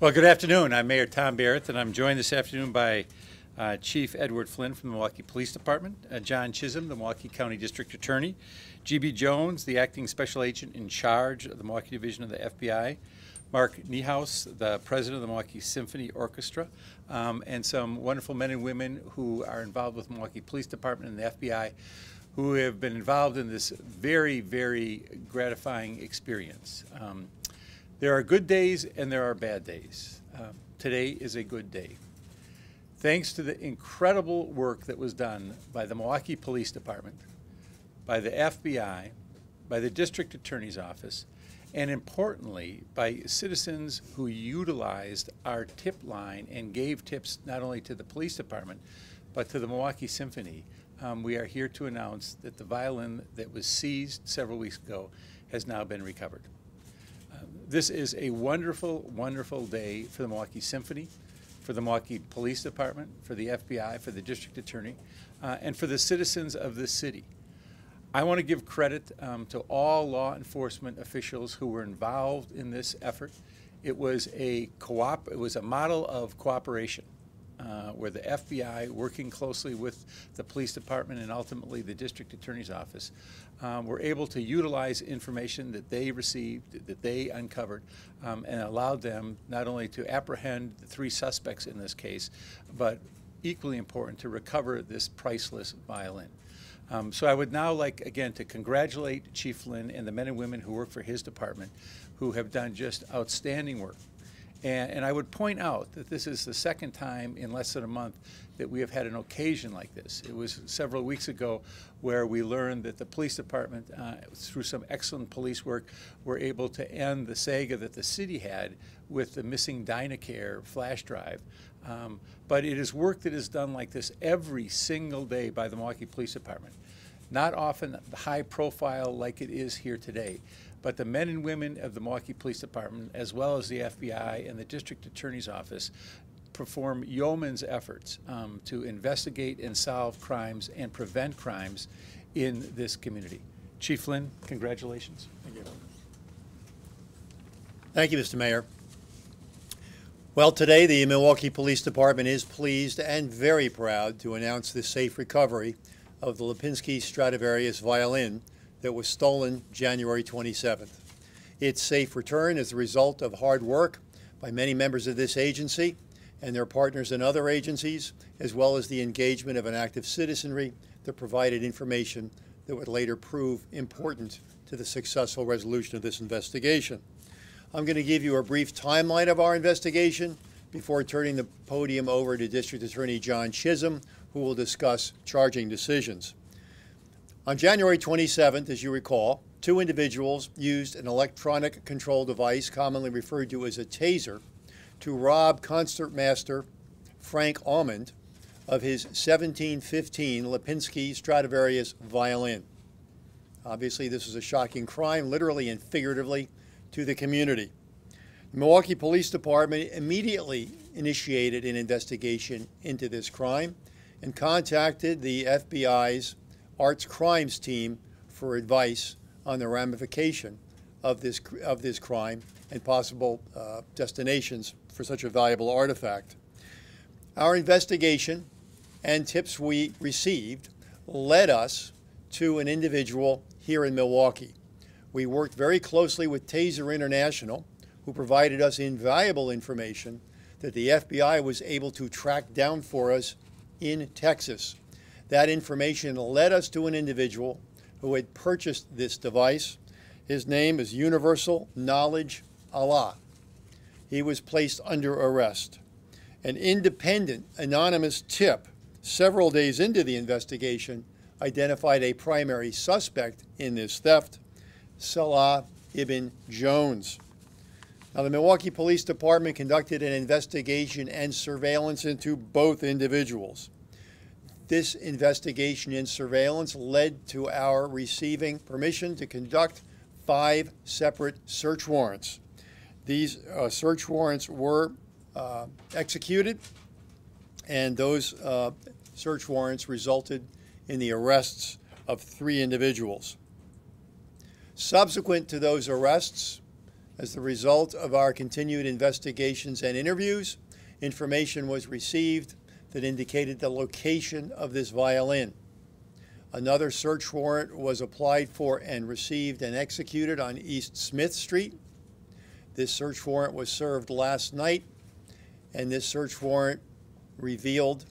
Well, good afternoon. I'm Mayor Tom Barrett, and I'm joined this afternoon by Chief Edward Flynn from the Milwaukee Police Department, John Chisholm, the Milwaukee County District Attorney, G.B. Jones, the Acting Special Agent in charge of the Milwaukee Division of the FBI, Mark Niehaus, the President of the Milwaukee Symphony Orchestra, and some wonderful men and women who are involved with the Milwaukee Police Department and the FBI who have been involved in this very, very gratifying experience. There are good days and there are bad days. Today is a good day. Thanks to the incredible work that was done by the Milwaukee Police Department, by the FBI, by the District Attorney's Office, and importantly, by citizens who utilized our tip line and gave tips not only to the police department, but to the Milwaukee Symphony, we are here to announce that the violin that was seized several weeks ago has now been recovered. This is a wonderful, wonderful day for the Milwaukee Symphony, for the Milwaukee Police Department, for the FBI, for the District Attorney, and for the citizens of this city. I want to give credit to all law enforcement officials who were involved in this effort. It was a model of cooperation where the FBI, working closely with the police department and ultimately the District Attorney's Office, were able to utilize information that they received, that they uncovered, and allowed them not only to apprehend the three suspects in this case, but equally important, to recover this priceless violin. So I would now like, again, to congratulate Chief Flynn and the men and women who work for his department who have done just outstanding work. And I would point out that this is the second time in less than a month that we have had an occasion like this. It was several weeks ago where we learned that the police department, through some excellent police work, were able to end the saga that the city had with the missing Dynacare flash drive. But it is work that is done like this every single day by the Milwaukee Police Department. Not often high profile like it is here today, but the men and women of the Milwaukee Police Department, as well as the FBI and the District Attorney's Office, perform yeoman's efforts to investigate and solve crimes and prevent crimes in this community. Chief Flynn, congratulations. Thank you. Thank you, Mr. Mayor. Well, today the Milwaukee Police Department is pleased and very proud to announce the safe recovery of the Lipinski Stradivarius violin that was stolen January 27th. Its safe return is the result of hard work by many members of this agency and their partners in other agencies, as well as the engagement of an active citizenry that provided information that would later prove important to the successful resolution of this investigation. I'm going to give you a brief timeline of our investigation before turning the podium over to District Attorney John Chisholm, who will discuss charging decisions. On January 27th, as you recall, two individuals used an electronic control device, commonly referred to as a taser, to rob concertmaster Frank Almond of his 1715 Lipinski Stradivarius violin. Obviously, this is a shocking crime, literally and figuratively, to the community. The Milwaukee Police Department immediately initiated an investigation into this crime and contacted the FBI's Arts Crimes team for advice on the ramification of this crime and possible destinations for such a valuable artifact. Our investigation and tips we received led us to an individual here in Milwaukee. We worked very closely with Taser International, who provided us invaluable information that the FBI was able to track down for us in Texas. That information led us to an individual who had purchased this device. His name is Universal Knowledge Allah. He was placed under arrest. An independent, anonymous tip several days into the investigation identified a primary suspect in this theft, Salah Ibn Jones. Now, the Milwaukee Police Department conducted an investigation and surveillance into both individuals. This investigation and surveillance led to our receiving permission to conduct 5 separate search warrants. These search warrants were executed, and those search warrants resulted in the arrests of 3 individuals. Subsequent to those arrests, As the result of our continued investigations and interviews, information was received that indicated the location of this violin. Another search warrant was applied for and received and executed on East Smith Street. This search warrant was served last night, and this search warrant revealed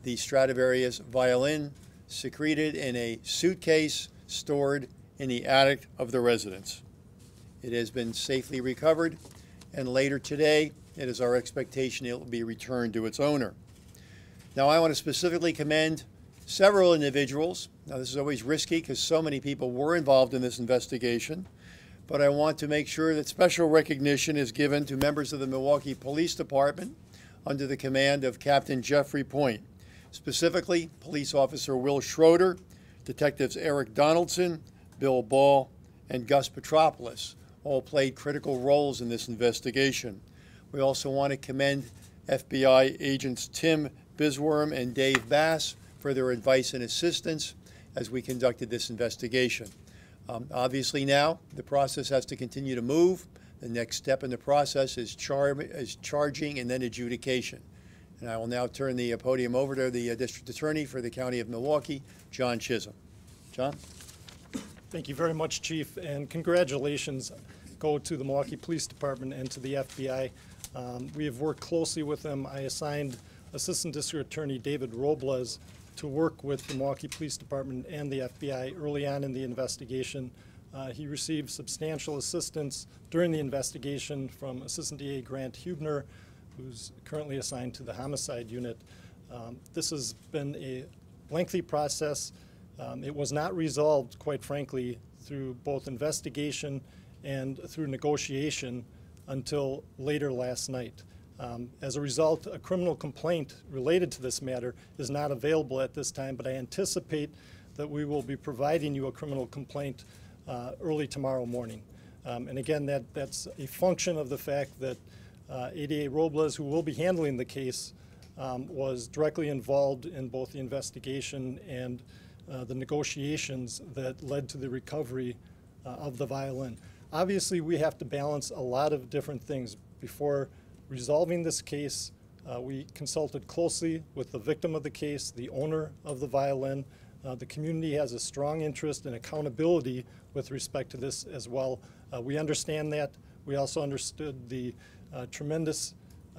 the Stradivarius violin secreted in a suitcase stored in the attic of the residence. It has been safely recovered, and later today, it is our expectation it will be returned to its owner. Now, I want to specifically commend several individuals. Now, this is always risky because so many people were involved in this investigation, but I want to make sure that special recognition is given to members of the Milwaukee Police Department under the command of Captain Jeffrey Point. Specifically, Police Officer Will Schroeder, Detectives Eric Donaldson, Bill Ball, and Gus Petropoulos all played critical roles in this investigation. We also want to commend FBI agents Tim Bisworm and Dave Bass for their advice and assistance as we conducted this investigation. Obviously now, the process has to continue to move. The next step in the process is charging and then adjudication. And I will now turn the podium over to the District Attorney for the County of Milwaukee, John Chisholm. John? Thank you very much, Chief, and congratulations go to the Milwaukee Police Department and to the FBI. We have worked closely with them. I assigned Assistant District Attorney David Robles to work with the Milwaukee Police Department and the FBI early on in the investigation. He received substantial assistance during the investigation from Assistant DA Grant Hubner, who's currently assigned to the Homicide Unit. This has been a lengthy process. It was not resolved, quite frankly, through both investigation and through negotiation until later last night. As a result, a criminal complaint related to this matter is not available at this time, but I anticipate that we will be providing you a criminal complaint early tomorrow morning. And again, that's a function of the fact that ADA Robles, who will be handling the case, was directly involved in both the investigation and the negotiations that led to the recovery of the violin. Obviously, we have to balance a lot of different things. Before resolving this case, we consulted closely with the victim of the case, the owner of the violin. The community has a strong interest in accountability with respect to this as well. We understand that. We also understood the tremendous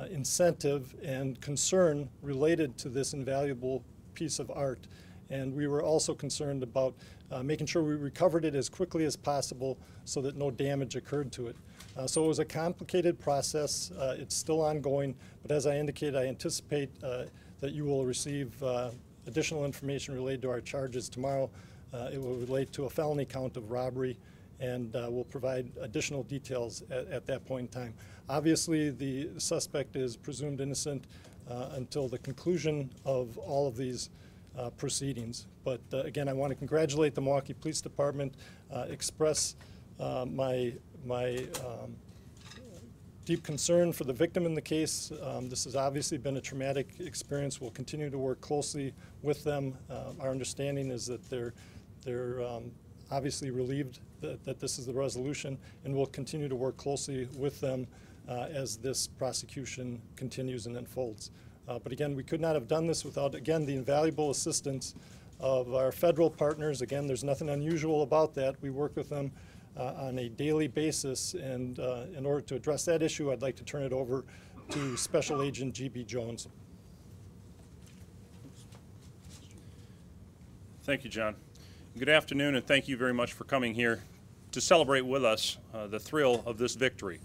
incentive and concern related to this invaluable piece of art. And we were also concerned about making sure we recovered it as quickly as possible so that no damage occurred to it. So it was a complicated process. It's still ongoing, but as I indicated, I anticipate that you will receive additional information related to our charges tomorrow. It will relate to a felony count of robbery, and we'll provide additional details at that point in time. Obviously, the suspect is presumed innocent until the conclusion of all of these proceedings. But again, I want to congratulate the Milwaukee Police Department, express my deep concern for the victim in the case. This has obviously been a traumatic experience. We'll continue to work closely with them. Our understanding is that they're obviously relieved that this is the resolution, and we'll continue to work closely with them as this prosecution continues and unfolds. But again, we could not have done this without, again, the invaluable assistance of our federal partners. Again, there's nothing unusual about that. We work with them on a daily basis, and in order to address that issue, I'd like to turn it over to Special Agent G.B. Jones. Thank you, John. Good afternoon, and thank you very much for coming here to celebrate with us the thrill of this victory.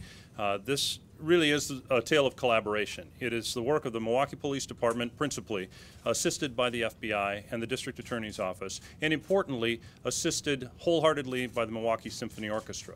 This really is a tale of collaboration. It is the work of the Milwaukee Police Department, principally, assisted by the FBI and the District Attorney's Office, and importantly, assisted wholeheartedly by the Milwaukee Symphony Orchestra.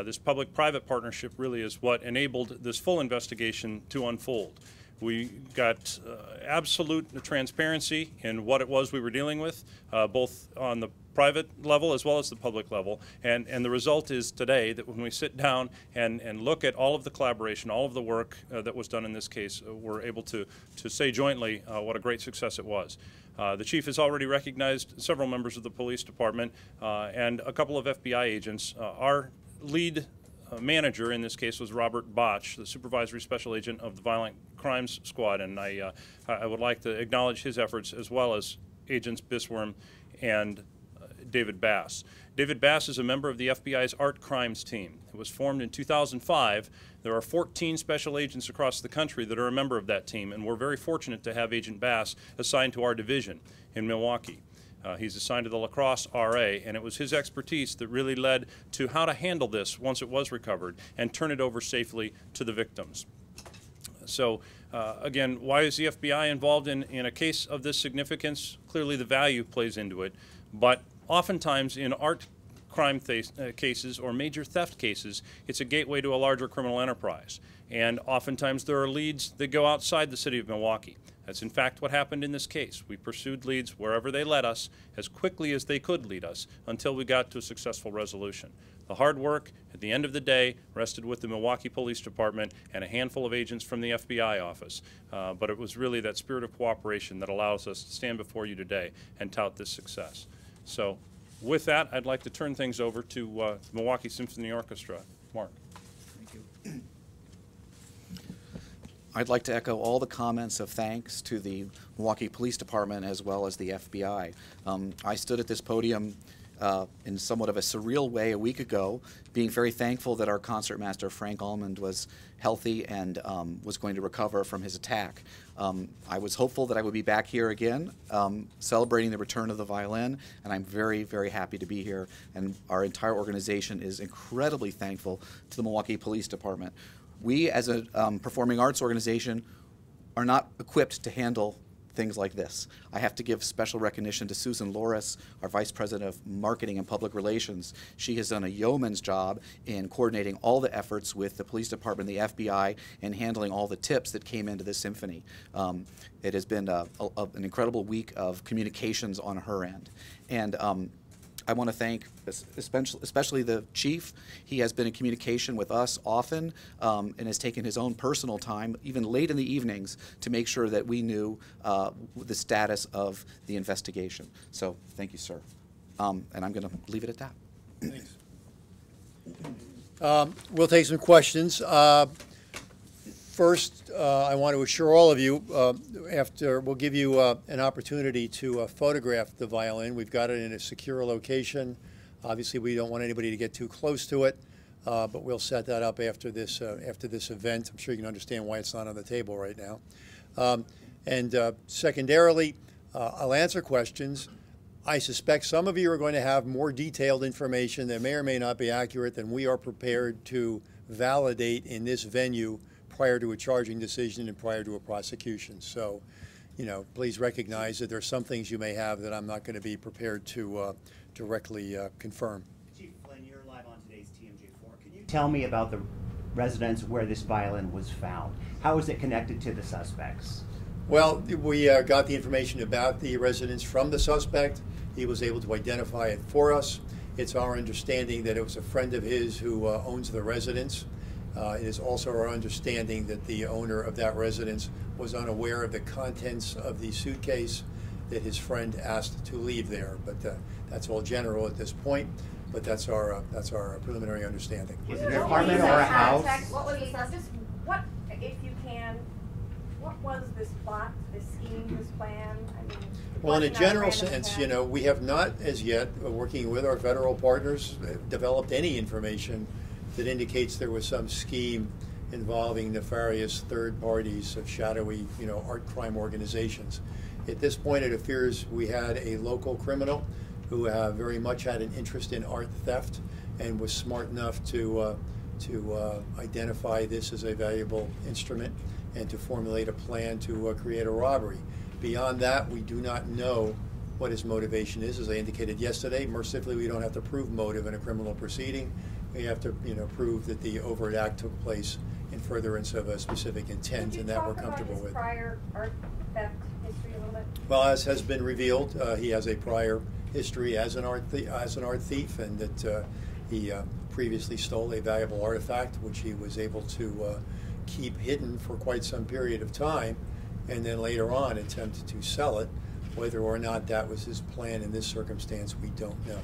This public-private partnership really is what enabled this full investigation to unfold. We got absolute transparency in what it was we were dealing with, both on the private level as well as the public level. And the result is today that when we sit down and look at all of the collaboration, all of the work that was done in this case, we're able to say jointly what a great success it was. The chief has already recognized several members of the police department and a couple of FBI agents. Our lead manager in this case was Robert Botch, the Supervisory Special Agent of the Violent Crimes Squad, and I would like to acknowledge his efforts as well as Agents Bisworm and David Bass. David Bass is a member of the FBI's Art Crimes team. It was formed in 2005. There are 14 special agents across the country that are a member of that team, and we're very fortunate to have Agent Bass assigned to our division in Milwaukee. He's assigned to the La Crosse RA, and it was his expertise that really led to how to handle this once it was recovered and turn it over safely to the victims. So again, why is the FBI involved in a case of this significance? Clearly the value plays into it, but oftentimes in art crime cases or major theft cases, it's a gateway to a larger criminal enterprise. And oftentimes there are leads that go outside the city of Milwaukee. That's in fact what happened in this case. We pursued leads wherever they led us as quickly as they could lead us until we got to a successful resolution. The hard work at the end of the day rested with the Milwaukee Police Department and a handful of agents from the FBI office. But it was really that spirit of cooperation that allows us to stand before you today and tout this success. So with that, I'd like to turn things over to the Milwaukee Symphony Orchestra. Mark. Thank you. I'd like to echo all the comments of thanks to the Milwaukee Police Department as well as the FBI. I stood at this podium in somewhat of a surreal way a week ago, being very thankful that our concertmaster Frank Almond was healthy and was going to recover from his attack. I was hopeful that I would be back here again celebrating the return of the violin, and I'm very, very happy to be here. And our entire organization is incredibly thankful to the Milwaukee Police Department. We, as a performing arts organization, are not equipped to handle things like this. I have to give special recognition to Susan Loris, our Vice President of Marketing and Public Relations. She has done a yeoman's job in coordinating all the efforts with the police department, the FBI, and handling all the tips that came into the symphony. It has been an incredible week of communications on her end. And I want to thank especially the chief. He has been in communication with us often and has taken his own personal time, even late in the evenings, to make sure that we knew the status of the investigation. So thank you, sir. And I'm going to leave it at that. Thanks. We'll take some questions. First, I want to assure all of you, we'll give you an opportunity to photograph the violin. We've got it in a secure location. Obviously, we don't want anybody to get too close to it, but we'll set that up after this event. I'm sure you can understand why it's not on the table right now. Secondarily, I'll answer questions. I suspect some of you are going to have more detailed information that may or may not be accurate than we are prepared to validate in this venue prior to a charging decision and prior to a prosecution. So, please recognize that there are some things you may have that I'm not going to be prepared to directly confirm. Chief Flynn, you're live on today's TMJ4. Can you tell me about the residence where this violin was found? How is it connected to the suspects? Well, we got the information about the residence from the suspect. He was able to identify it for us. It's our understanding that it was a friend of his who owns the residence. It is also our understanding that the owner of that residence was unaware of the contents of the suitcase that his friend asked to leave there. But that's all general at this point. But that's our preliminary understanding. Was it an apartment or a house? What was what, if you can, what was this plot, this scheme, this plan? I mean, well, in a general sense, we have not as yet, working with our federal partners, developed any information that indicates there was some scheme involving nefarious third parties of shadowy, art crime organizations. At this point, it appears we had a local criminal who very much had an interest in art theft and was smart enough to identify this as a valuable instrument and to formulate a plan to create a robbery. Beyond that, we do not know what his motivation is. As I indicated yesterday, mercifully, we don't have to prove motive in a criminal proceeding. We have to, prove that the overt act took place in furtherance of a specific intent, and that we're comfortable with. Prior art theft history a little bit? Well, as has been revealed, he has a prior history as an art thief, and that he previously stole a valuable artifact, which he was able to keep hidden for quite some period of time, and then later on attempted to sell it. Whether or not that was his plan in this circumstance, we don't know.